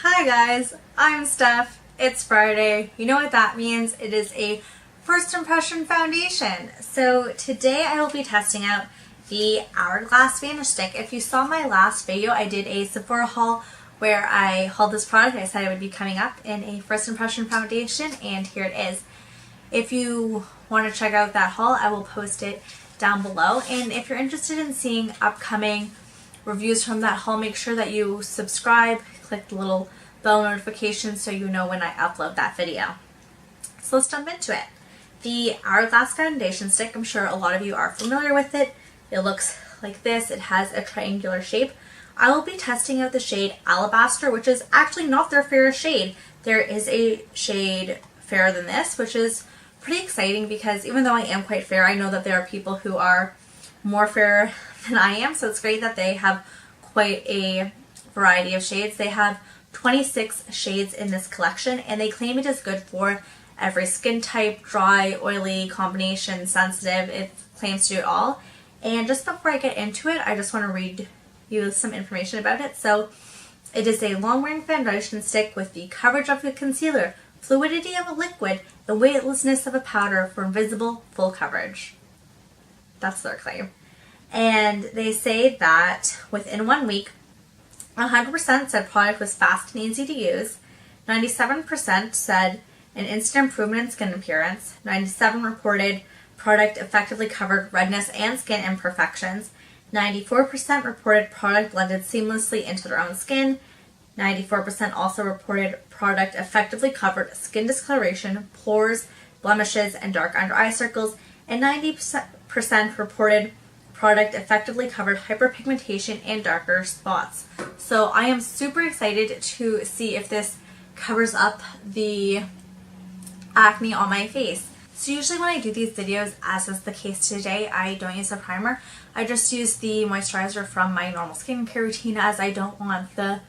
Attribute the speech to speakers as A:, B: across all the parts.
A: Hi guys, I'm Steph. It's Friday. You know what that means? It is a first impression foundation. So today I will be testing out the Hourglass Vanish stick. If you saw my last video, I did a Sephora haul where I hauled this product. I said it would be coming up in a first impression foundation, and here it is. If you want to check out that haul, I will post it down below. And if you're interested in seeing upcoming reviews from that haul, make sure that you subscribe, click the little bell notification so you know when I upload that video. So let's jump into it. The Hourglass foundation stick, I'm sure a lot of you are familiar with it. It looks like this. It has a triangular shape. I will be testing out the shade Alabaster, which is actually not their fairest shade. There is a shade fairer than this, which is pretty exciting because even though I am quite fair, I know that there are people who are more fair than I am, so it's great that they have quite a variety of shades. They have 26 shades in this collection, and they claim it is good for every skin type, dry, oily, combination, sensitive. It claims to do it all. And just before I get into it, I just want to read you some information about it. So it is a long-wearing foundation stick with the coverage of a concealer, fluidity of a liquid, the weightlessness of a powder for invisible full coverage. That's their claim. And they say that within 1 week, 100% said product was fast and easy to use. 97% said an instant improvement in skin appearance. 97% reported product effectively covered redness and skin imperfections. 94% reported product blended seamlessly into their own skin. 94% also reported product effectively covered skin discoloration, pores, blemishes, and dark under eye circles. And 90% reported product effectively covered hyperpigmentation and darker spots. So I am super excited to see if this covers up the acne on my face. So usually when I do these videos, as is the case today, I don't use a primer. I just use the moisturizer from my normal skincare routine, as I don't want the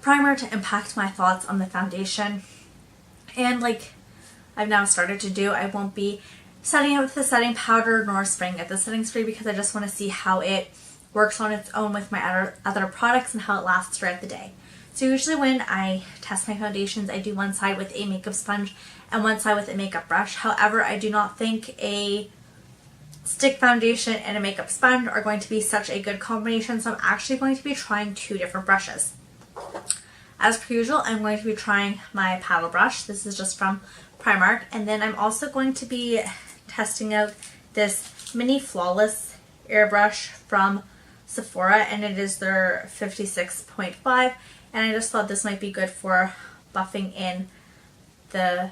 A: primer to impact my thoughts on the foundation. And like I've now started to do, I won't be setting it with the setting powder nor spraying it the setting spray because I just want to see how it works on its own with my other products and how it lasts throughout the day. So usually when I test my foundations, I do one side with a makeup sponge and one side with a makeup brush. However, I do not think a stick foundation and a makeup sponge are going to be such a good combination, so I'm actually going to be trying two different brushes. As per usual, I'm going to be trying my paddle brush. This is just from Primark, and then I'm also going to be testing out this mini flawless airbrush from Sephora, and it is their 56.5, and I just thought this might be good for buffing in the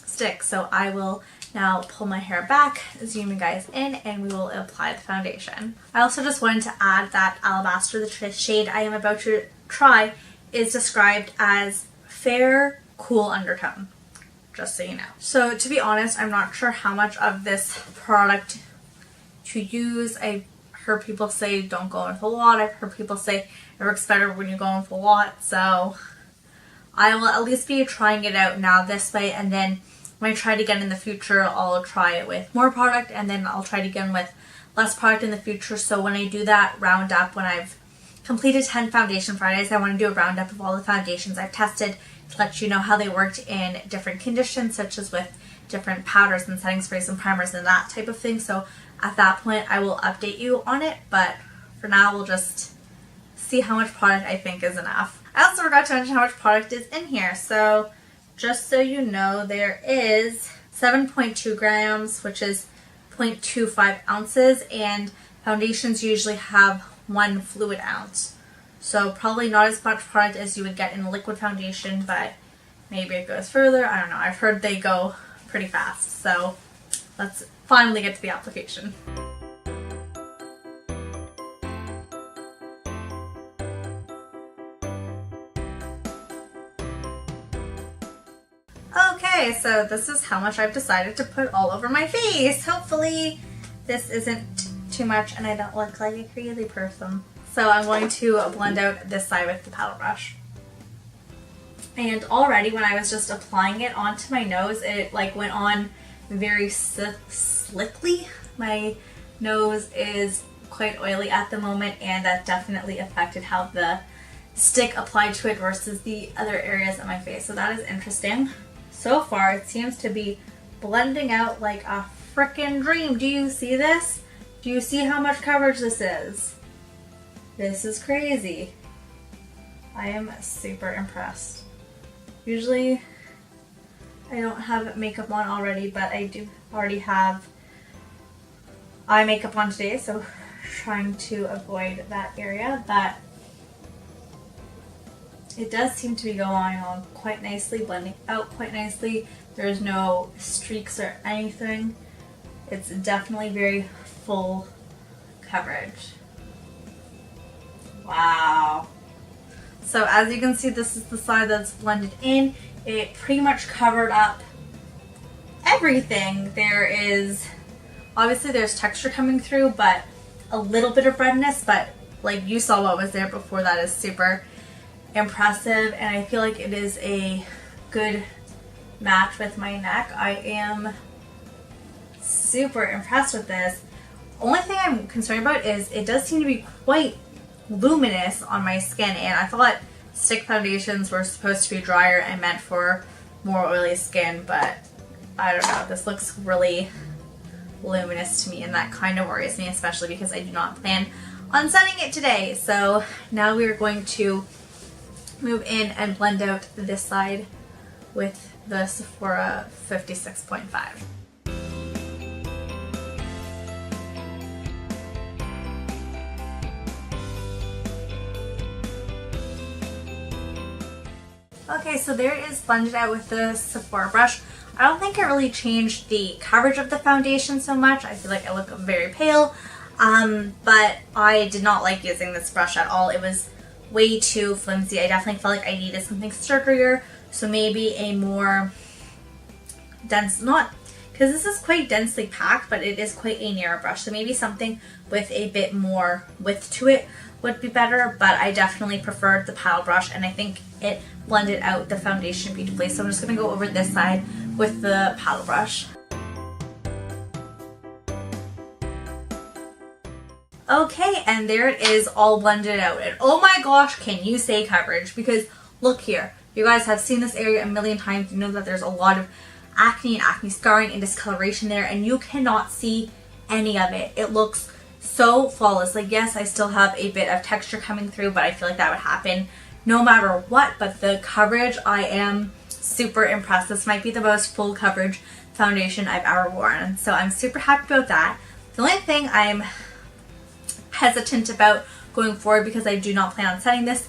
A: stick. So I will now pull my hair back, zoom you guys in, and we will apply the foundation. I also just wanted to add that Alabaster, the shade I am about to try, is described as fair, cool undertone. Just so you know. So to be honest, I'm not sure how much of this product to use. I've heard people say don't go in with a lot. I've heard people say it works better when you go in with a lot. So I will at least be trying it out now this way, and then when I try it again in the future, I'll try it with more product, and then I'll try it again with less product in the future. So when I do that roundup, when I've completed 10 foundation Fridays, I want to do a roundup of all the foundations I've tested to let you know how they worked in different conditions, such as with different powders and setting sprays and primers and that type of thing. So at that point, I will update you on it, but for now, we'll just see how much product I think is enough. I also forgot to mention how much product is in here. So just so you know, there is 7.2 grams, which is 0.25 ounces, and foundations usually have 1 fluid ounce. So probably not as much product as you would get in a liquid foundation, but maybe it goes further. I don't know. I've heard they go pretty fast. So let's finally get to the application. Okay, so this is how much I've decided to put all over my face. Hopefully this isn't too much and I don't look like a crazy person. So I'm going to blend out this side with the paddle brush. And already when I was just applying it onto my nose, it like went on very slickly. My nose is quite oily at the moment, and that definitely affected how the stick applied to it versus the other areas of my face. So that is interesting. So far, it seems to be blending out like a freaking dream. Do you see this? Do you see how much coverage this is? This is crazy. I am super impressed. Usually, I don't have makeup on already, but I do already have eye makeup on today, so trying to avoid that area, but it does seem to be going on quite nicely, blending out quite nicely. There's no streaks or anything. It's definitely very full coverage. Wow. So as you can see, this is the side that's blended in. It pretty much covered up everything. There is, obviously there's texture coming through, but a little bit of redness, but like you saw what was there before, that is super impressive, and I feel like it is a good match with my neck. I am super impressed with this. Only thing I'm concerned about is it does seem to be quite luminous on my skin, and I thought stick foundations were supposed to be drier and meant for more oily skin, but I don't know, this looks really luminous to me, and that kind of worries me, especially because I do not plan on setting it today. So now we are going to move in and blend out this side with the Sephora 56.5. Okay, so there it is blended out with the Sephora brush. I don't think it really changed the coverage of the foundation so much. I feel like I look very pale, but I did not like using this brush at all. It was way too flimsy. I definitely felt like I needed something sturdier, so maybe a more dense, not, because this is quite densely packed, but it is quite a narrow brush, so maybe something with a bit more width to it would be better, but I definitely preferred the paddle brush, and I think it blended out the foundation beautifully. So I'm just going to go over this side with the paddle brush. Okay, and there it is all blended out, and oh my gosh, can you say coverage? Because look here, you guys have seen this area a million times. You know that there's a lot of acne and acne scarring and discoloration there, and you cannot see any of it. It looks so flawless. Like, yes, I still have a bit of texture coming through, but I feel like that would happen no matter what. But the coverage, I am super impressed. This might be the most full coverage foundation I've ever worn, so I'm super happy about that. The only thing I'm hesitant about going forward, because I do not plan on setting this,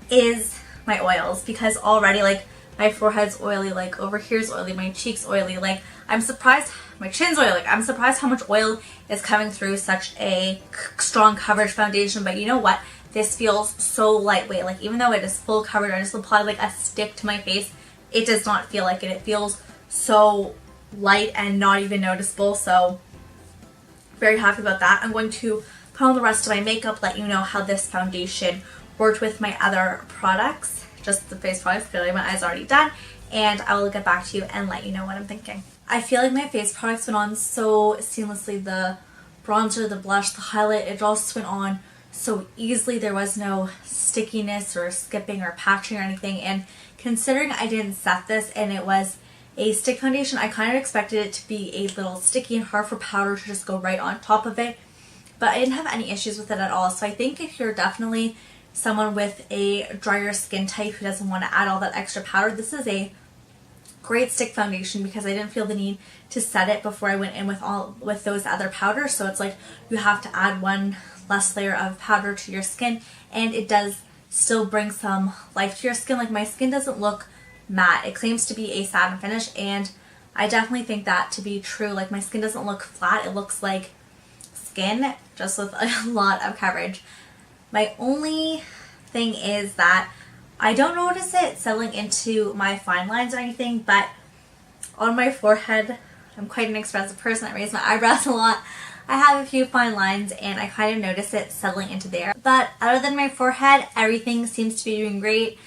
A: is my oils, because already like my forehead's oily, like over here's oily, my cheeks oily, like I'm surprised, my chin's oily, like I'm surprised how much oil is coming through such a strong coverage foundation. But you know what, this feels so lightweight. Like even though it is full coverage, I just applied like a stick to my face, it does not feel like it. It feels so light and not even noticeable, so very happy about that. I'm going to put on the rest of my makeup, let you know how this foundation worked with my other products, just the face products, clearly my eyes are already done, and I will get back to you and let you know what I'm thinking. I feel like my face products went on so seamlessly. The bronzer, the blush, the highlight, it all just went on so easily. There was no stickiness or skipping or patching or anything, and considering I didn't set this and it was a stick foundation, I kind of expected it to be a little sticky and hard for powder to just go right on top of it. But I didn't have any issues with it at all. So I think if you're definitely someone with a drier skin type who doesn't want to add all that extra powder, this is a great stick foundation, because I didn't feel the need to set it before I went in with those other powders. So it's like you have to add one less layer of powder to your skin, and it does still bring some life to your skin. Like my skin doesn't look matte. It claims to be a satin finish, and I definitely think that to be true. Like my skin doesn't look flat. It looks like skin, just with a lot of coverage. My only thing is that I don't notice it settling into my fine lines or anything, but on my forehead, I'm quite an expressive person. I raise my eyebrows a lot. I have a few fine lines, and I kind of notice it settling into there. But other than my forehead, everything seems to be doing great.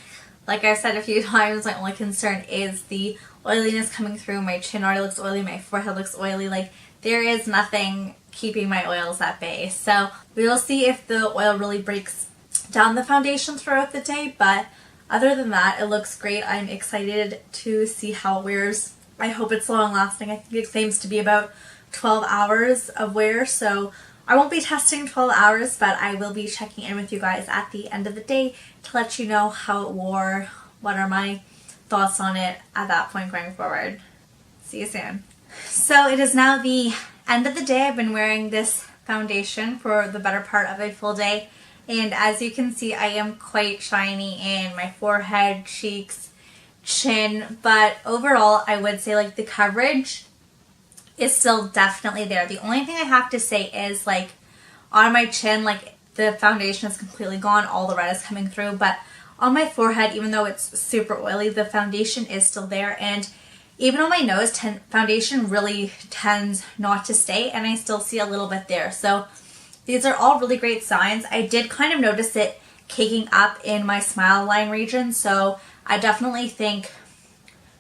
A: Like I've said a few times, my only concern is the oiliness coming through. My chin already looks oily, my forehead looks oily. Like there is nothing keeping my oils at bay. So we will see if the oil really breaks down the foundation throughout the day, but other than that, it looks great. I'm excited to see how it wears. I hope it's long lasting. I think it claims to be about 12 hours of wear, so I won't be testing 12 hours, but I will be checking in with you guys at the end of the day to let you know how it wore, what are my thoughts on it at that point going forward. See you soon. So it is now the end of the day. I've been wearing this foundation for the better part of a full day, and as you can see, I am quite shiny in my forehead, cheeks, chin, but overall I would say like the coverage is still definitely there. The only thing I have to say is like on my chin, like the foundation is completely gone, all the red is coming through, but on my forehead, even though it's super oily, the foundation is still there, and even on my nose, foundation really tends not to stay, and I still see a little bit there. So these are all really great signs. I did kind of notice it caking up in my smile line region, so I definitely think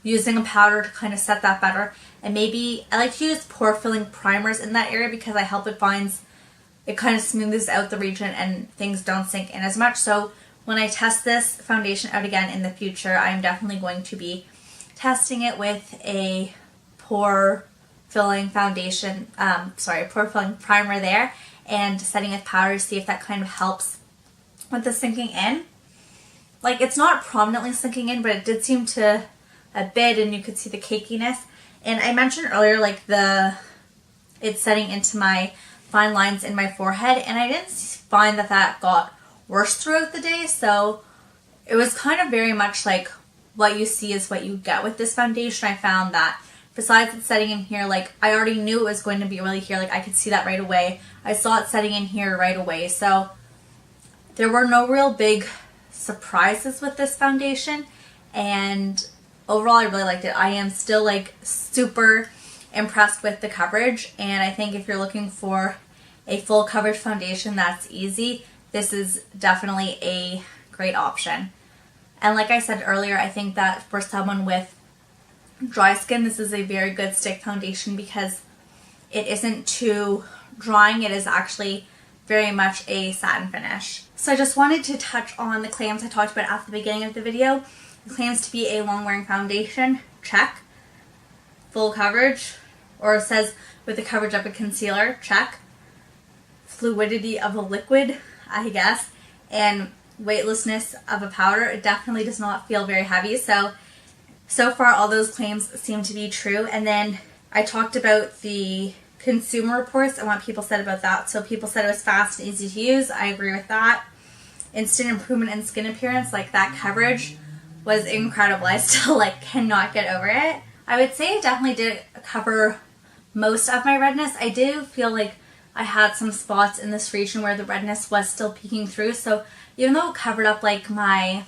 A: using a powder to kind of set that better. And maybe I like to use pore filling primers in that area because I hope it kind of smooths out the region and things don't sink in as much. So when I test this foundation out again in the future, I'm definitely going to be testing it with a pore filling foundation, pore filling primer there, and setting with powder to see if that kind of helps with the sinking in. Like, it's not prominently sinking in, but it did seem to a bit, and you could see the cakiness. And I mentioned earlier, like, it's setting into my fine lines in my forehead, and I didn't find that got worse throughout the day, so it was kind of very much like what you see is what you get with this foundation. I found that besides it setting in here, like, I already knew it was going to be really here, like, I could see that right away. I saw it setting in here right away, so there were no real big surprises with this foundation, and overall I really liked it. I am still like super impressed with the coverage, and I think if you're looking for a full coverage foundation that's easy, this is definitely a great option. And like I said earlier, I think that for someone with dry skin, this is a very good stick foundation because it isn't too drying. It is actually very much a satin finish. So I just wanted to touch on the claims I talked about at the beginning of the video. It claims to be a long wearing foundation, check. Full coverage, or it says with the coverage of a concealer, check. Fluidity of a liquid, I guess, and weightlessness of a powder. It definitely does not feel very heavy, so far all those claims seem to be true. And then I talked about the consumer reports and what people said about that. So people said it was fast and easy to use. I agree with that. Instant improvement in skin appearance, like that coverage was incredible. I still like cannot get over it. I would say it definitely did cover most of my redness. I do feel like I had some spots in this region where the redness was still peeking through, so even though it covered up like my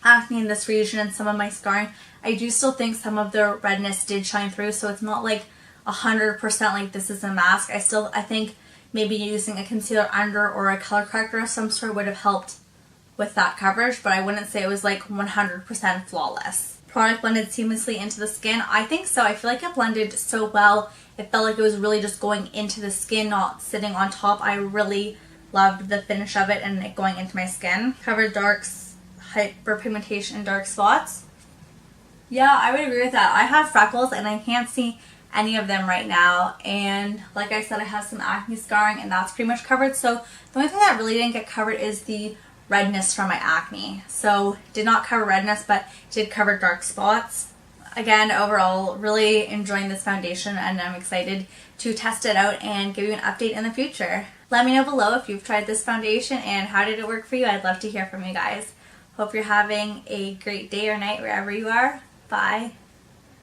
A: acne in this region and some of my scarring, I do still think some of the redness did shine through, so it's not like 100% like this is a mask. I think maybe using a concealer under or a color corrector of some sort would have helped with that coverage, but I wouldn't say it was like 100% flawless. Product blended seamlessly into the skin. I think so. I feel like it blended so well. It felt like it was really just going into the skin, not sitting on top. I really loved the finish of it and it going into my skin. Covered darks, hyperpigmentation, and dark spots. Yeah, I would agree with that. I have freckles and I can't see any of them right now, and like I said, I have some acne scarring and that's pretty much covered. So the only thing that really didn't get covered is the redness from my acne. So did not cover redness, but did cover dark spots. Again, overall, really enjoying this foundation, and I'm excited to test it out and give you an update in the future. Let me know below if you've tried this foundation and how did it work for you. I'd love to hear from you guys. Hope you're having a great day or night wherever you are. Bye.